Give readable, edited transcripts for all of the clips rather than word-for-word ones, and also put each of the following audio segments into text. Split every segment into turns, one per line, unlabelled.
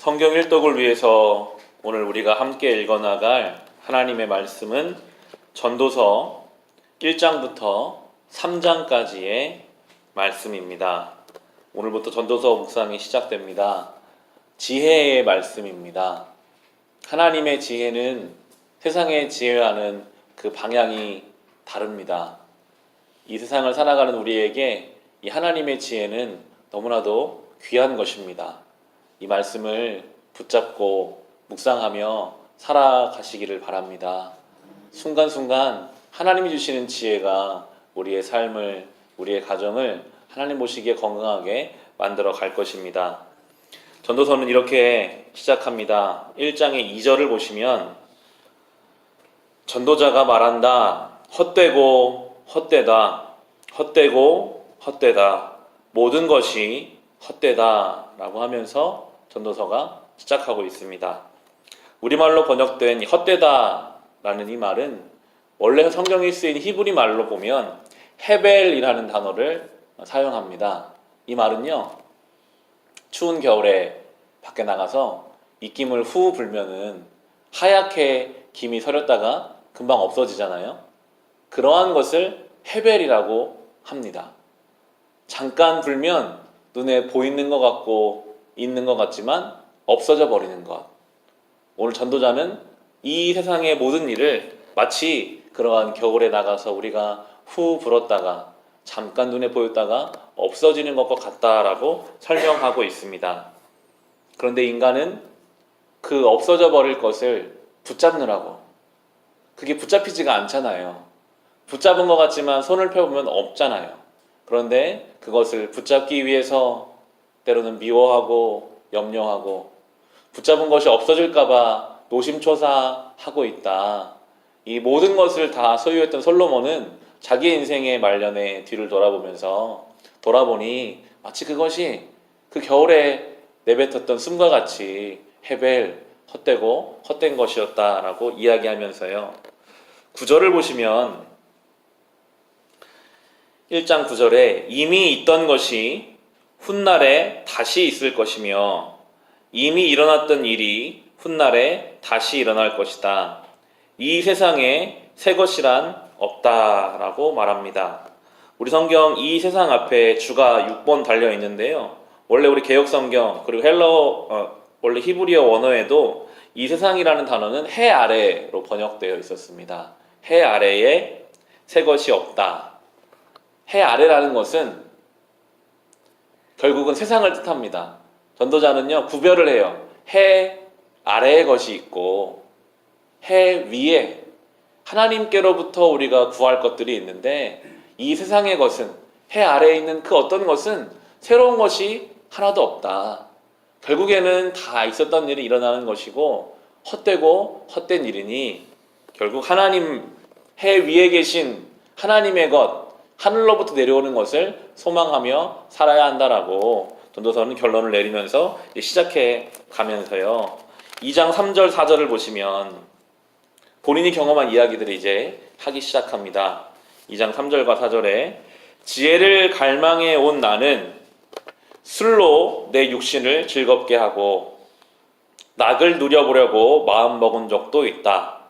성경 일독을 위해서 오늘 우리가 함께 읽어나갈 하나님의 말씀은 전도서 1장부터 3장까지의 말씀입니다. 오늘부터 전도서 묵상이 시작됩니다. 지혜의 말씀입니다. 하나님의 지혜는 세상의 지혜와는 그 방향이 다릅니다. 이 세상을 살아가는 우리에게 이 하나님의 지혜는 너무나도 귀한 것입니다. 이 말씀을 붙잡고 묵상하며 살아가시기를 바랍니다. 순간순간 하나님이 주시는 지혜가 우리의 삶을, 우리의 가정을 하나님 보시기에 건강하게 만들어 갈 것입니다. 전도서는 이렇게 시작합니다. 1장의 2절을 보시면 전도자가 말한다. 헛되고 헛되다. 헛되고 헛되다. 모든 것이 헛되다 라고 하면서 전도서가 시작하고 있습니다. 우리말로 번역된 헛되다 라는 이 말은 원래 성경에 쓰인 히브리 말로 보면 헤벨이라는 단어를 사용합니다. 이 말은요, 추운 겨울에 밖에 나가서 입김을 후 불면은 하얗게 김이 서렸다가 금방 없어지잖아요. 그러한 것을 헤벨이라고 합니다. 잠깐 불면 눈에 보이는 것 같고 있는 것 같지만 없어져 버리는 것. 오늘 전도자는 이 세상의 모든 일을 마치 그러한 겨울에 나가서 우리가 후 불었다가 잠깐 눈에 보였다가 없어지는 것과 같다라고 설명하고 있습니다. 그런데 인간은 그 없어져 버릴 것을 붙잡느라고, 그게 붙잡히지가 않잖아요. 붙잡은 것 같지만 손을 펴보면 없잖아요. 그런데 그것을 붙잡기 위해서 때로는 미워하고 염려하고 붙잡은 것이 없어질까봐 노심초사하고 있다. 이 모든 것을 다 소유했던 솔로몬은 자기 인생의 말년에 뒤를 돌아보니 마치 그것이 그 겨울에 내뱉었던 숨과 같이 헤벨, 헛되고 헛된 것이었다라고 이야기하면서요. 9절을 보시면 1장 9절에 이미 있던 것이 훗날에 다시 있을 것이며 이미 일어났던 일이 훗날에 다시 일어날 것이다. 이 세상에 새 것이란 없다라고 말합니다. 우리 성경 이 세상 앞에 주가 6번 달려 있는데요. 원래 우리 개역 성경 그리고 원래 히브리어 원어에도 이 세상이라는 단어는 해 아래로 번역되어 있었습니다. 해 아래에 새 것이 없다. 해 아래라는 것은 결국은 세상을 뜻합니다. 전도자는요, 구별을 해요. 해 아래의 것이 있고 해 위에 하나님께로부터 우리가 구할 것들이 있는데 이 세상의 것은, 해 아래에 있는 그 어떤 것은 새로운 것이 하나도 없다. 결국에는 다 있었던 일이 일어나는 것이고 헛되고 헛된 일이니 결국 하나님, 해 위에 계신 하나님의 것, 하늘로부터 내려오는 것을 소망하며 살아야 한다라고 전도서는 결론을 내리면서 시작해 가면서요. 2장 3절 4절을 보시면 본인이 경험한 이야기들을 이제 하기 시작합니다. 2장 3절과 4절에 지혜를 갈망해 온 나는 술로 내 육신을 즐겁게 하고 낙을 누려보려고 마음먹은 적도 있다.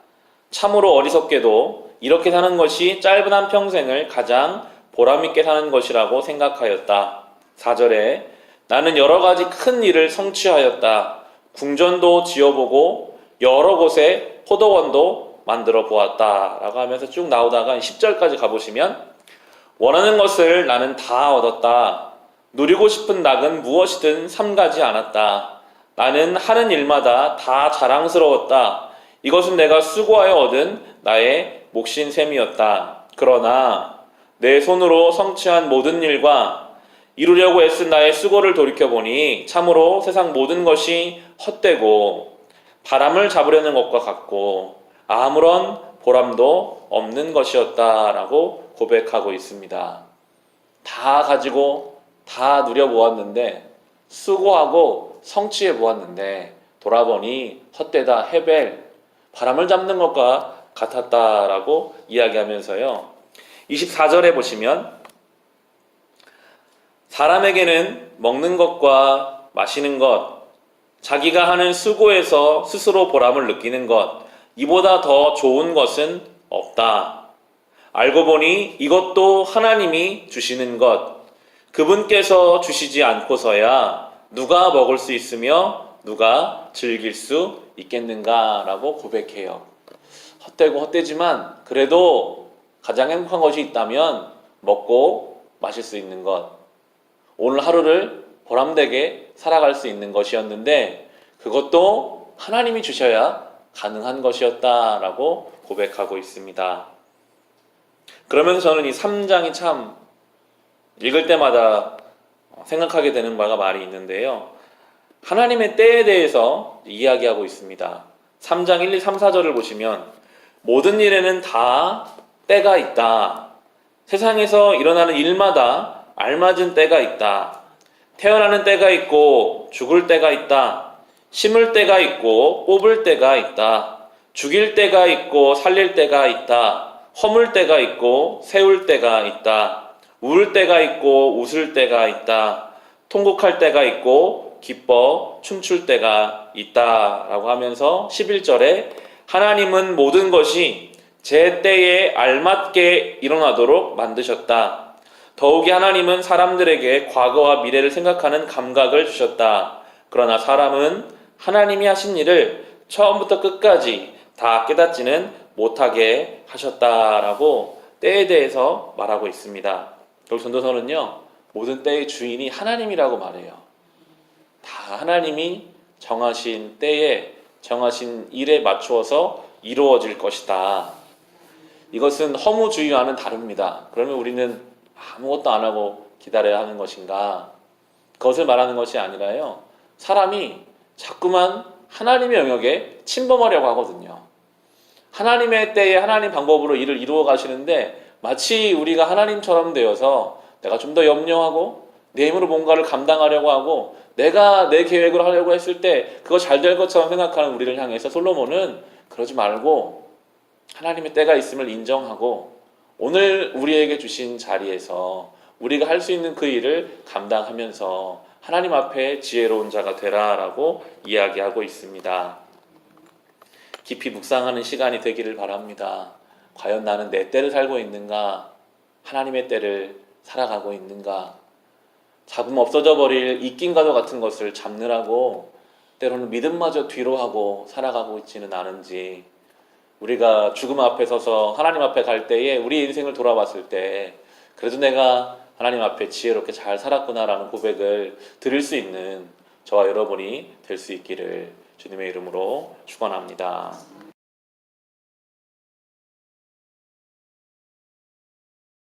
참으로 어리석게도 이렇게 사는 것이 짧은 한 평생을 가장 보람있게 사는 것이라고 생각하였다. 4절에 나는 여러 가지 큰 일을 성취하였다. 궁전도 지어보고 여러 곳에 포도원도 만들어 보았다 라고 하면서 쭉 나오다가 10절까지 가보시면 원하는 것을 나는 다 얻었다. 누리고 싶은 낙은 무엇이든 삼가지 않았다. 나는 하는 일마다 다 자랑스러웠다. 이것은 내가 수고하여 얻은 나의 몫인 셈이었다. 그러나 내 손으로 성취한 모든 일과 이루려고 애쓴 나의 수고를 돌이켜보니 참으로 세상 모든 것이 헛되고 바람을 잡으려는 것과 같고 아무런 보람도 없는 것이었다라고 고백하고 있습니다. 다 가지고 다 누려보았는데, 수고하고 성취해보았는데 돌아보니 헛되다, 헤벨, 바람을 잡는 것과 같았다라고 이야기하면서요. 24절에 보시면 사람에게는 먹는 것과 마시는 것, 자기가 하는 수고에서 스스로 보람을 느끼는 것, 이보다 더 좋은 것은 없다. 알고 보니 이것도 하나님이 주시는 것, 그분께서 주시지 않고서야 누가 먹을 수 있으며 누가 즐길 수 있겠는가라고 고백해요. 헛되고 헛되지만 그래도 가장 행복한 것이 있다면 먹고 마실 수 있는 것, 오늘 하루를 보람되게 살아갈 수 있는 것이었는데 그것도 하나님이 주셔야 가능한 것이었다라고 고백하고 있습니다. 그러면서 저는 이 3장이 참 읽을 때마다 생각하게 되는 바가 많이 있는데요. 하나님의 때에 대해서 이야기하고 있습니다. 3장 1, 2, 3, 4절을 보시면 모든 일에는 다 때가 있다. 세상에서 일어나는 일마다 알맞은 때가 있다. 태어나는 때가 있고 죽을 때가 있다. 심을 때가 있고 뽑을 때가 있다. 죽일 때가 있고 살릴 때가 있다. 허물 때가 있고 세울 때가 있다. 울 때가 있고 웃을 때가 있다. 통곡할 때가 있고 기뻐 춤출 때가 있다. 라고 하면서 11절에 하나님은 모든 것이 제 때에 알맞게 일어나도록 만드셨다. 더욱이 하나님은 사람들에게 과거와 미래를 생각하는 감각을 주셨다. 그러나 사람은 하나님이 하신 일을 처음부터 끝까지 다 깨닫지는 못하게 하셨다라고 때에 대해서 말하고 있습니다. 여기 전도서는요, 모든 때의 주인이 하나님이라고 말해요. 다 하나님이 정하신 때에 정하신 일에 맞추어서 이루어질 것이다. 이것은 허무주의와는 다릅니다. 그러면 우리는 아무것도 안 하고 기다려야 하는 것인가? 그것을 말하는 것이 아니라요. 사람이 자꾸만 하나님의 영역에 침범하려고 하거든요. 하나님의 때에 하나님 방법으로 일을 이루어 가시는데 마치 우리가 하나님처럼 되어서 내가 좀 더 염려하고 내 힘으로 뭔가를 감당하려고 하고 내가 내 계획으로 하려고 했을 때 그거 잘 될 것처럼 생각하는 우리를 향해서 솔로몬은 그러지 말고 하나님의 때가 있음을 인정하고 오늘 우리에게 주신 자리에서 우리가 할 수 있는 그 일을 감당하면서 하나님 앞에 지혜로운 자가 되라라고 이야기하고 있습니다. 깊이 묵상하는 시간이 되기를 바랍니다. 과연 나는 내 때를 살고 있는가? 하나님의 때를 살아가고 있는가? 잡으면 없어져 버릴 이낀가도 같은 것을 잡느라고 때로는 믿음마저 뒤로 하고 살아가고 있지는 않은지, 우리가 죽음 앞에 서서 하나님 앞에 갈 때에 우리 인생을 돌아봤을 때 그래도 내가 하나님 앞에 지혜롭게 잘 살았구나라는 고백을 드릴 수 있는 저와 여러분이 될 수 있기를 주님의 이름으로 축원합니다.